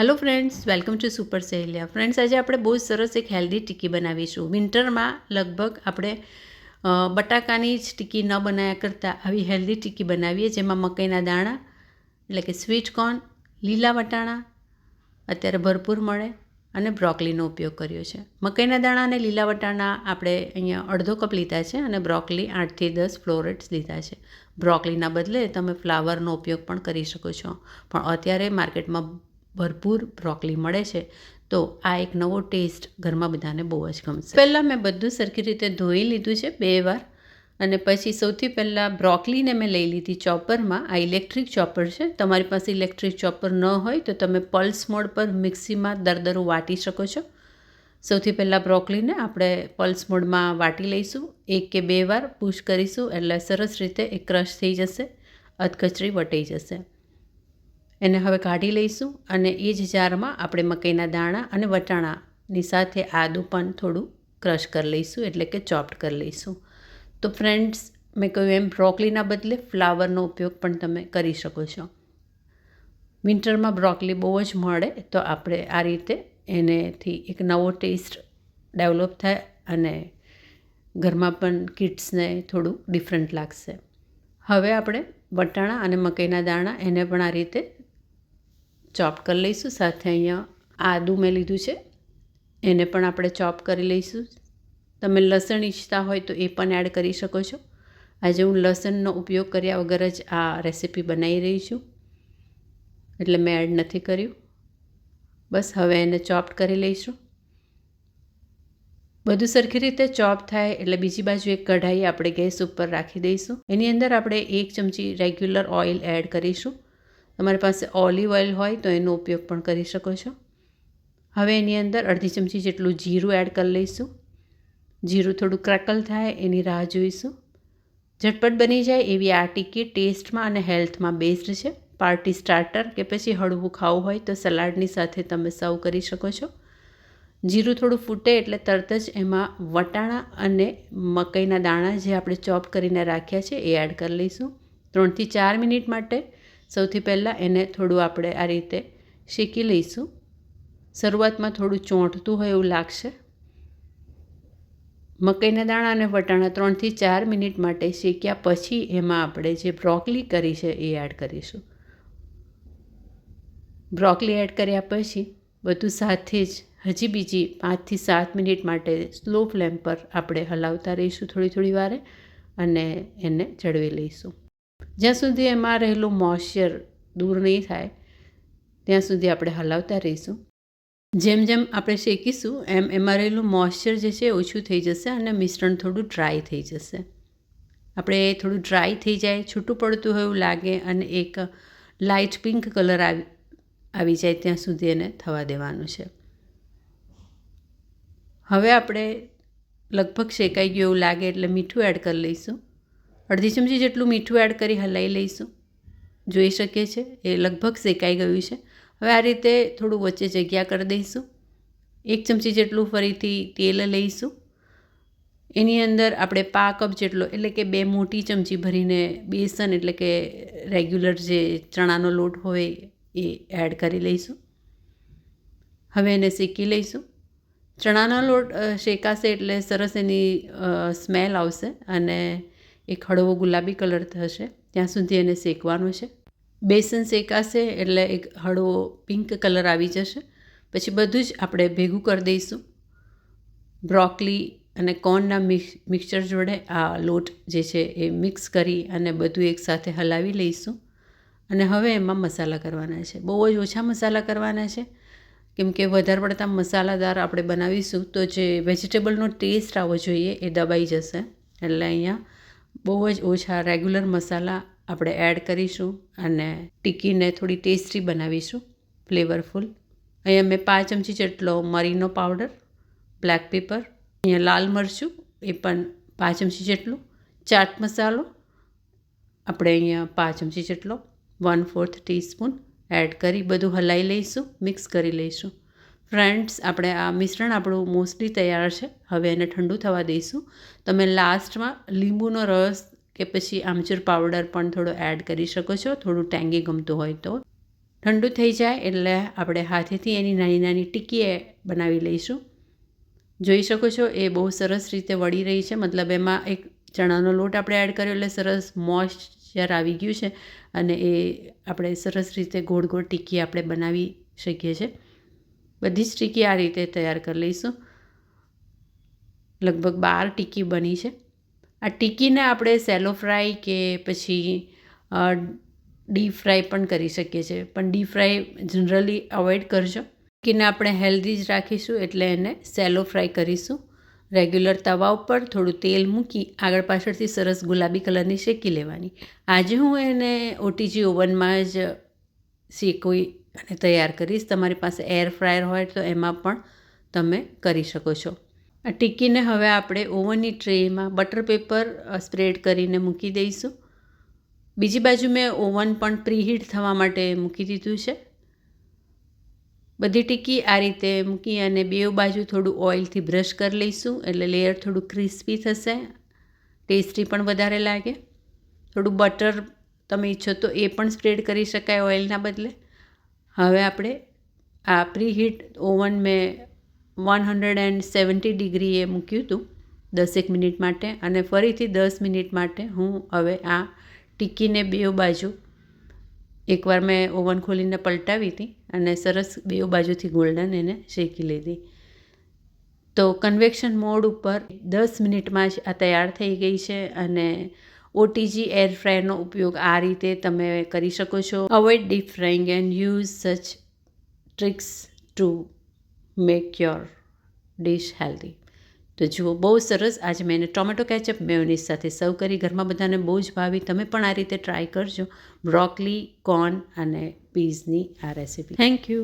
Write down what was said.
Hello friends, welcome to super Saheliya. Friends, आज આપણે બહુ સરસ એક હેલ્ધી ટિક્કી બનાવીશું। વિન્ટરમાં લગભગ આપણે બટાકાની જ ટિક્કી ન બનાવ્યા કરતાં આવી હેલ્ધી ટિક્કી બનાવીએ, જેમાં મકાઈના દાણા એટલે કે સ્વીટ કોર્ન, લીલા વટાણા અત્યારે ભરપૂર મળે અને બ્રોકલીનો ઉપયોગ કર્યો છે। મકાઈના દાણા અને લીલા વટાણા આપણે અહીંયા અડધો કપ લીધા છે અને બ્રોકલી 8 થી 10 ફ્લોરેટ્સ લીધા છે। બ્રોકલીના બદલે તમે ફ્લાવરનો ઉપયોગ પણ કરી શકો છો, પણ અત્યારે માર્કેટમાં ભરપૂર બ્રોકલી મળે છે, તો આ એક નવો ટેસ્ટ ઘરમાં બધાને બહુ જ ગમશે। પહેલાં મેં બધું સરખી રીતે ધોઈ લીધું છે 2 વાર, અને પછી સૌથી પહેલાં બ્રોકલીને મેં લઈ લીધી ચોપરમાં। આ ઇલેક્ટ્રિક ચોપર છે, તમારી પાસે ઇલેક્ટ્રિક ચોપર ન હોય તો તમે પલ્સ મોડ પર મિક્સીમાં દરદરું વાટી શકો છો। સૌથી પહેલાં બ્રોકલીને આપણે પલ્સ મોડમાં વાટી લઈશું, 1 કે 2 વાર પુશ કરીશું એટલે સરસ રીતે એ ક્રશ થઈ જશે, અધકચરી વટાઈ જશે। એને હવે કાઢી લઈશું અને એ જ જારમાં આપણે મકાઈના દાણા અને વટાણાની સાથે આદું પણ થોડું ક્રશ કરી લઈશું, એટલે કે ચોપ્ડ કરી લઈશું। તો ફ્રેન્ડ્સ, મેં કહ્યું એમ બ્રોકલીના બદલે ફ્લાવરનો ઉપયોગ પણ તમે કરી શકો છો। વિન્ટરમાં બ્રોકલી બહુ જ મળે, તો આપણે આ રીતે એનેથી એક નવો ટેસ્ટ ડેવલપ થાય અને ઘરમાં પણ કિડ્સને થોડું ડિફરન્ટ લાગશે। હવે આપણે વટાણા અને મકાઈના દાણા એને પણ આ રીતે ચોપ કરી લઈશું। સાથે અહીંયા આદું મેં લીધું છે, એને પણ આપણે ચોપ કરી લઈશું। તમે લસણ ઈચ્છતા હોય તો એ પણ એડ કરી શકો છો। આજે હું લસણનો ઉપયોગ કર્યા વગર જ આ રેસીપી બનાવી રહી છું, એટલે મેં એડ નથી કર્યું। બસ હવે એને ચોપ કરી લઈશું। બધું સરખી રીતે ચોપ થાય એટલે બીજી બાજુ એક કઢાઈ આપણે ગેસ ઉપર રાખી દઈશું। એની અંદર આપણે 1 ચમચી રેગ્યુલર ઓઇલ એડ કરીશું। તમારી પાસે ઓલિવ ઓઇલ હોય તો એનો ઉપયોગ પણ કરી શકો છો। હવે એની અંદર અડધી ચમચી જેટલું જીરું એડ કરી લઈશું। જીરું થોડું ક્રેકલ થાય એની રાહ જોઈશું। ઝટપટ બની જાય એવી આ ટિક્કી ટેસ્ટમાં અને હેલ્થમાં બેસ્ટ છે। પાર્ટી સ્ટાર્ટર કે પછી હળવું ખાવું હોય તો સલાડની સાથે તમે સર્વ કરી શકો છો। જીરું થોડું ફૂટે એટલે તરત જ એમાં વટાણા અને મકાઈના દાણા જે આપણે ચોપ કરીને રાખ્યા છે એ એડ કરી લઈશું। 3 થી 4 મિનિટ માટે સૌથી પહેલાં એને થોડું આપણે આ રીતે શેકી લઈશું। શરૂઆતમાં થોડું ચોંટતું હોય એવું લાગશે। મકાઈના દાણા અને વટાણા 3 થી 4 મિનિટ માટે શેક્યા પછી એમાં આપણે જે બ્રોકલી કરી છે એ એડ કરીશું। બ્રોકલી એડ કર્યા પછી બધું સાથે જ હજી બીજી 5 થી 7 મિનિટ માટે સ્લો ફ્લેમ પર આપણે હલાવતા રહીશું થોડી વારે, અને એને ચડવી લઈશું। જ્યાં સુધી એમાં રહેલું મોઇશ્ચર દૂર નહીં થાય ત્યાં સુધી આપણે હલાવતા રહીશું। જેમ જેમ આપણે શેકીશું એમ એમાં રહેલું મોઇશ્ચર જે છે ઓછું થઈ જશે અને મિશ્રણ થોડું ડ્રાય થઈ જશે। આપણે થોડું ડ્રાય થઈ જાય, છૂટું પડતું હોય એવું લાગે અને એક લાઇટ પિંક કલર આવી જાય ત્યાં સુધી એને થવા દેવાનું છે। હવે આપણે લગભગ શેકાઈ ગયું એવું લાગે એટલે મીઠું એડ કરી લઈશું। અડધી ચમચી જેટલું મીઠું એડ કરી હલાવી લઈશું। જોઈ શકીએ છીએ એ લગભગ શેકાઈ ગયું છે। હવે આ રીતે થોડું વચ્ચે જગ્યા કરી દઈશું। 1 ચમચી જેટલું ફરીથી તેલ લઈશું। એની અંદર આપણે 1/2 કપ જેટલો એટલે કે 2 મોટી ચમચી ભરીને બેસન એટલે કે રેગ્યુલર જે ચણાનો લોટ હોય એ એડ કરી લઈશું। હવે એને શેકી લઈશું। ચણાનો લોટ શેકાશે એટલે સરસ એની સ્મેલ આવશે અને એક હળવો ગુલાબી કલર થશે ત્યાં સુધી એને શેકવાનો છે। બેસન શેકાશે એટલે એક હળવો પિંક કલર આવી જશે, પછી બધું જ આપણે ભેગું કરી દઈશું। બ્રોકલી અને કોર્નના મિક્સચર જોડે આ લોટ જે છે એ મિક્સ કરી અને બધું એકસાથે હલાવી લઈશું। અને હવે એમાં મસાલા કરવાના છે। બહુ જ ઓછા મસાલા કરવાના છે, કેમ કે વધારે પડતા મસાલાદાર આપણે બનાવીશું તો જે વેજીટેબલનો ટેસ્ટ આવવો જોઈએ એ દબાઈ જશે। એટલે અહીંયા બહુ જ ઓછા રેગ્યુલર મસાલા આપણે એડ કરીશું અને ટિક્કીને થોડી ટેસ્ટી બનાવીશું, ફ્લેવરફુલ। અહીંયા મેં 5 ચમચી જેટલો મરીનો પાવડર, બ્લેક પેપર, અહીંયા લાલ મરચું એ પણ 5 ચમચી જેટલું, ચાટ મસાલો આપણે અહીંયા 5 ચમચી જેટલો, 1/4 ટીસ્પૂન એડ કરી બધું હલાવી લઈશું, મિક્સ કરી લઈશું। ફ્રેન્ડ્સ, આપણે આ મિશ્રણ આપણું મોસ્ટલી તૈયાર છે। હવે એને ઠંડુ થવા દઈશું। તમે લાસ્ટમાં લીંબુનો રસ કે પછી આમચૂર પાવડર પણ થોડો એડ કરી શકો છો, થોડું ટેંગી ગમતું હોય તો। ઠંડુ થઈ જાય એટલે આપણે હાથેથી એની નાની નાની ટીકી બનાવી લઈશું. જોઈ શકો છો એ બહુ સરસ રીતે વળી રહી છે, મતલબ એમાં એક ચણાનો લોટ આપણે એડ કર્યો એટલે સરસ મોઇશ્ચર આવી ગયું છે અને એ આપણે સરસ રીતે ગોળ ગોળ ટીકી આપણે બનાવી શકીએ છીએ. બધી જ ટીકી આ રીતે તૈયાર કરી લઈશું. લગભગ 12 ટીકી બની છે. આ ટીકીને આપણે સેલો ફ્રાય કે પછી ડીપ ફ્રાય પણ કરી શકીએ છીએ, પણ ડીપ ફ્રાય જનરલી અવોઇડ કરજો. ટીકીને આપણે હેલ્ધી જ રાખીશું એટલે એને સેલો ફ્રાય કરીશું. રેગ્યુલર તવા ઉપર થોડું તેલ મૂકી આગળ પાછળથી સરસ ગુલાબી કલરની શેકી લેવાની. આજે હું એને ઓટીજી ઓવનમાં જ શેકી અને તૈયાર કરીશ. તમારી પાસે એર ફ્રાયર હોય તો એમાં પણ તમે કરી શકો છો. આ ટીકીને હવે આપણે ઓવનની ટ્રેમાં બટર પેપર સ્પ્રેડ કરીને મૂકી દઈશું. બીજી બાજુ મેં ઓવન પણ પ્રીહીટ થવા માટે મૂકી દીધું છે. બધી ટીકી આ રીતે મૂકી અને બે બાજુ થોડું ઓઇલથી બ્રશ કરી લઈશું એટલે લેયર થોડું ક્રિસ્પી થશે, ટેસ્ટી પણ વધારે લાગે. થોડું બટર તમે ઈચ્છો તો એ પણ સ્પ્રેડ કરી શકાય ઓઇલના બદલે. હવે આપણે આ પ્રીહીટ ઓવન મેં 170 ડિગ્રીએ મૂક્યું હતું 10 મિનિટ માટે અને ફરીથી 10 મિનિટ માટે હું હવે આ ટીકીને બે બાજુ એકવાર મેં ઓવન ખોલીને પલટાવી હતી અને સરસ બે બાજુથી ગોલ્ડન એને શેકી લીધી. તો કન્વેક્શન મોડ ઉપર 10 મિનિટમાં જ આ તૈયાર થઈ ગઈ છે અને ઓટીજી એર ફ્રાયરનો ઉપયોગ આ રીતે તમે કરી શકો છો. Avoid deep frying and use such tricks to make your dish healthy. તો જુઓ બહુ સરસ. આજે મેં એને ટોમેટો કેચઅપ મેયોનીઝ સાથે સર્વ કરી. ઘરમાં બધાને બહુ જ ભાવી. તમે પણ આ રીતે ટ્રાય કરજો. બ્રોકલી, કોર્ન અને પીઝની આ રેસીપી. Thank you.